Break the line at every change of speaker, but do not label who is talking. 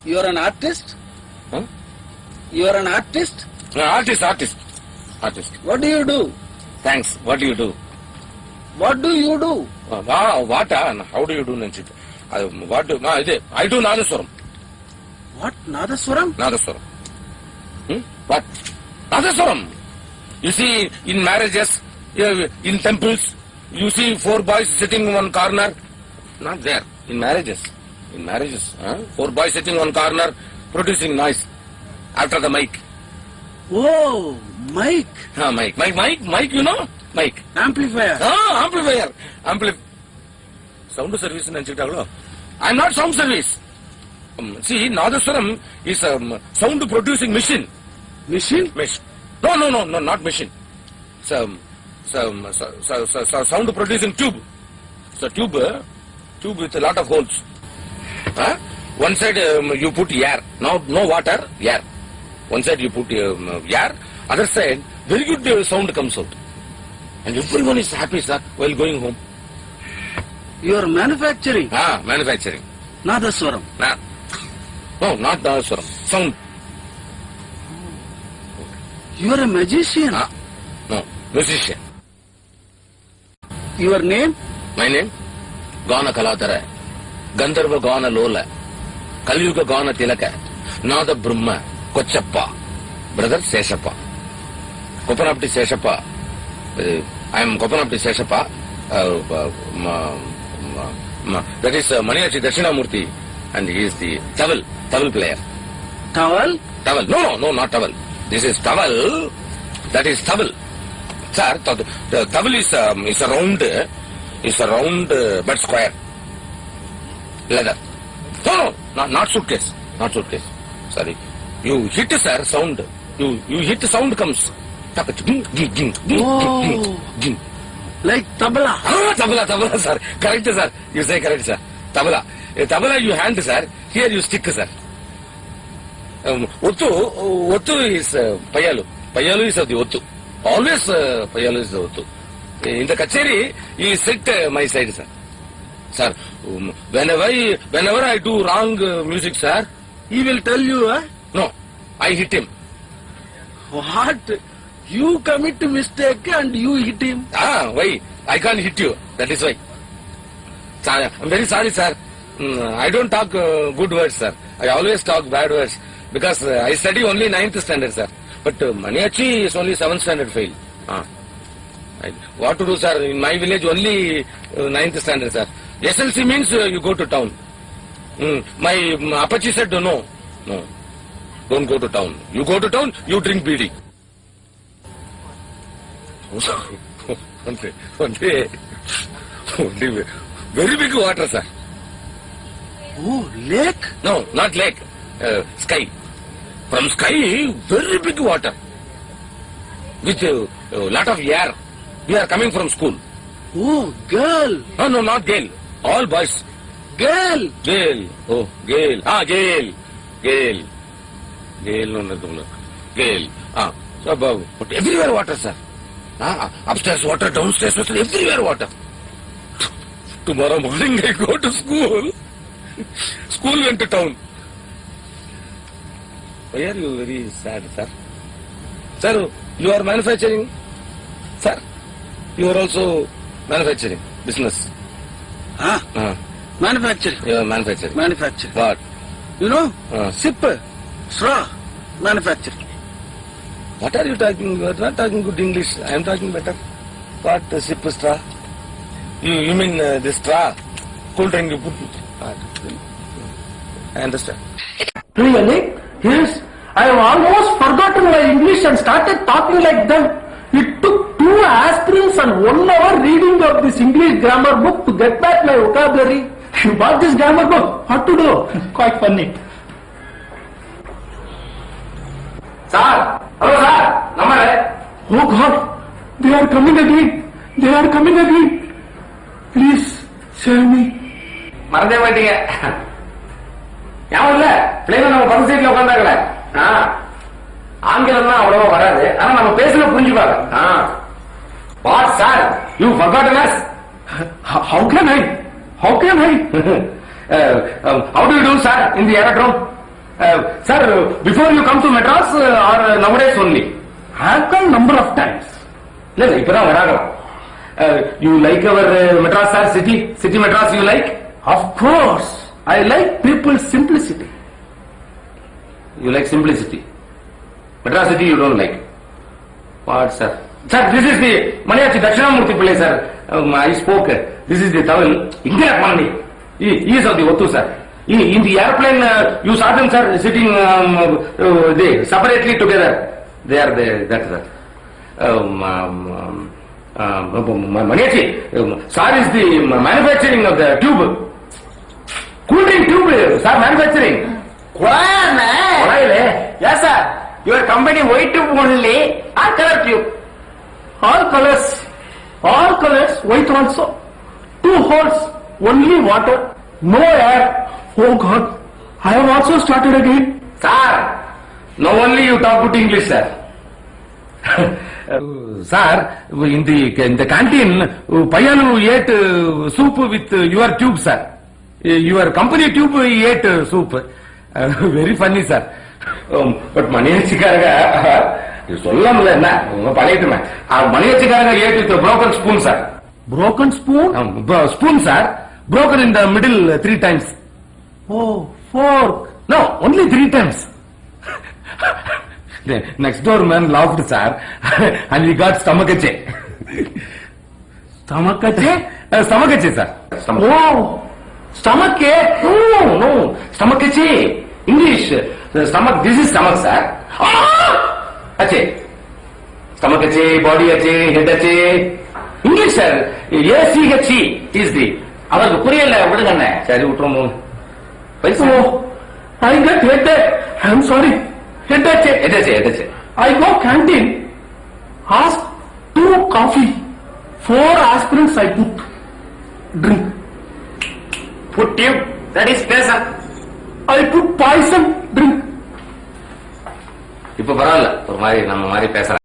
You are an artist?
Huh?
You are an artist?
No, artist.
What do you do?
Thanks. What do you do?
What do you do?
What? How do you do? What do? I do Nadaswaram.
What? Nadaswaram?
Nadaswaram. What? Nadaswaram. You see, in marriages, in temples, you see 4 boys sitting in one corner. Not there. In marriages. In marriages. 4 boys sitting in one corner, producing noise after the mic.
Oh, mic.
Mic, you know? Mic.
Amplifier.
Amplifier. Sound service. I'm not sound service. See, Nadaswaram is a sound producing machine.
Machine?
No, not machine. Sound producing tube. So tube with a lot of holes. One side you put air. No water, air. One side you put air. Other side, very good sound comes out. And everyone is happy, sir, while going home.
You are manufacturing?
Manufacturing.
Nadaswaram.
No, not Nadaswaram. Sound.
You are a magician?
No, musician.
Your name?
My name? Gana Kaladara. Gandharva Gana Lola. Kaliyuga Gana Tilaka. Nada Brahma. Kochappa. Brother Seshappa. Kopanapti Seshappa. I am Kopanapti Seshappa. That is Maniachi Dashinamurti. And he is the towel player.
Towel?
Towel. No, not towel. This is towel. That is towel. Sir, the towel is a round but square. Leather. No, not suitcase. Not suitcase. Sorry. You hit, sir, sound. You hit, sound comes.
Like tabla.
Tabla, sir. Correct, sir. You say correct, sir. Tabla. Tabla you hand, sir. Here you stick, sir. Ottu is Payalu. Payalu is of the Ottu. Always Payalu is the Ottu. In the Kacheri, he sit my side, sir. Sir, whenever I do wrong music, sir,
He will tell you,
no, I hit him.
What? You commit mistake and you hit him?
Why? I can't hit you. That is why. Sir, I'm very sorry, sir. I don't talk good words, sir. I always talk bad words. Because I study only 9th standard, sir. But Maniachi is only 7th standard fail. What to do, sir? In my village, only 9th standard, sir. SLC means you go to town. My Apache said, no. Don't go to town. You go to town, you drink BD. Only very big water, sir.
Oh, lake?
No, not lake. Sky. From sky, very big water. With a lot of air. We are coming from school.
Oh, girl.
No, not girl. All boys.
Girl.
Gale. Oh, Gale. Gale. Gale. Gale, no. Gale. So, everywhere water, sir. Upstairs water, downstairs water, everywhere water. Tomorrow morning I go to school. School went to town. Why are you very sad, sir? Sir, you are manufacturing. Sir, you are also manufacturing business.
Manufacturing.
You are manufacturing.
Manufacturing.
What?
You know? Sip, straw, manufacturing.
What are you talking? You are not talking good English. I am talking better. What sip, straw? You mean the straw? Cool drink you put. I understand.
Really? Yes. I have almost forgotten my English and started talking like them. It took 2 aspirins and 1 hour reading of this English grammar book to get back my vocabulary. You bought this grammar book? What to do? Quite funny.
Sir! Hello, sir! Namare!
Oh God! They are coming again! They are coming again! Please, save me.
மறந்தே மாட்டீங்க ஞாபகம் இல்ல பிள்ளைங்க நம்ம bus சீட்ல உட்காந்தாங்களே ஆங்கிலம் தான் அவ்வளவா வராது ஆனா நம்ம பேசுன புரிஞ்சுப்பாங்க what sir you forgotten us
How can I?
How do you do, sir, in the aerodrome?
Sir, before you come to Madras or nowadays only? I have come number of times. இல்ல இப்பதான் வராங்களாம். You like our Madras, sir, city Madras you like? Of course. I like people's simplicity. You like simplicity. Madras city you don't like. What, sir? Sir, this is the Maniachi Dakshinamurthy Pillai, sir. I spoke. This is the Tamil. India Mani. He is of the Ottu, sir. In the airplane, you saw them, sir, sitting they separately together. They are that, sir. Maniachi, sir is the manufacturing of the tube. Cool drink tube, sir, manufacturing. Oil,
Yes, sir. Your company white tube only or color tube?
all colors, white also. 2 holes, only water, no air. Oh God, I have also started again. Sir, now only you talk good English, sir. Sir, in the canteen, Payanu ate soup with your tube, sir. Your company tube ate soup. Very funny, sir. But மணியச்சிக்காரங்க சொல்லாமல என்ன உங்க பண்ணிட்டுமே மணியச்சிக்காரங்க ate with a broken spoon, sir. Broken spoon? Spoon, sir. Broken in the middle 3 times. Oh, fork. No, only 3 times. The next door man laughed, sir, and we got stomachache. Stomachache? Stomachache, sir. Oh, stomachache? No, stomachache. English. Stomach, this is stomach, sir. Ache. Stomachache, body ache, head ache. English, sir. ACHE is the. அவருக்கு புரியல விடுங்க. சரி விட்டுறோம். I get headache. I'm sorry. Headache. I go canteen. Ask 2 coffee. 4 aspirins I put. Drink.
Put tube. That is poison.
I put poison. Drink.
இப்ப பரவாயில்ல ஒரு மாதிரி நம்ம மாதிரி பேசலாம்.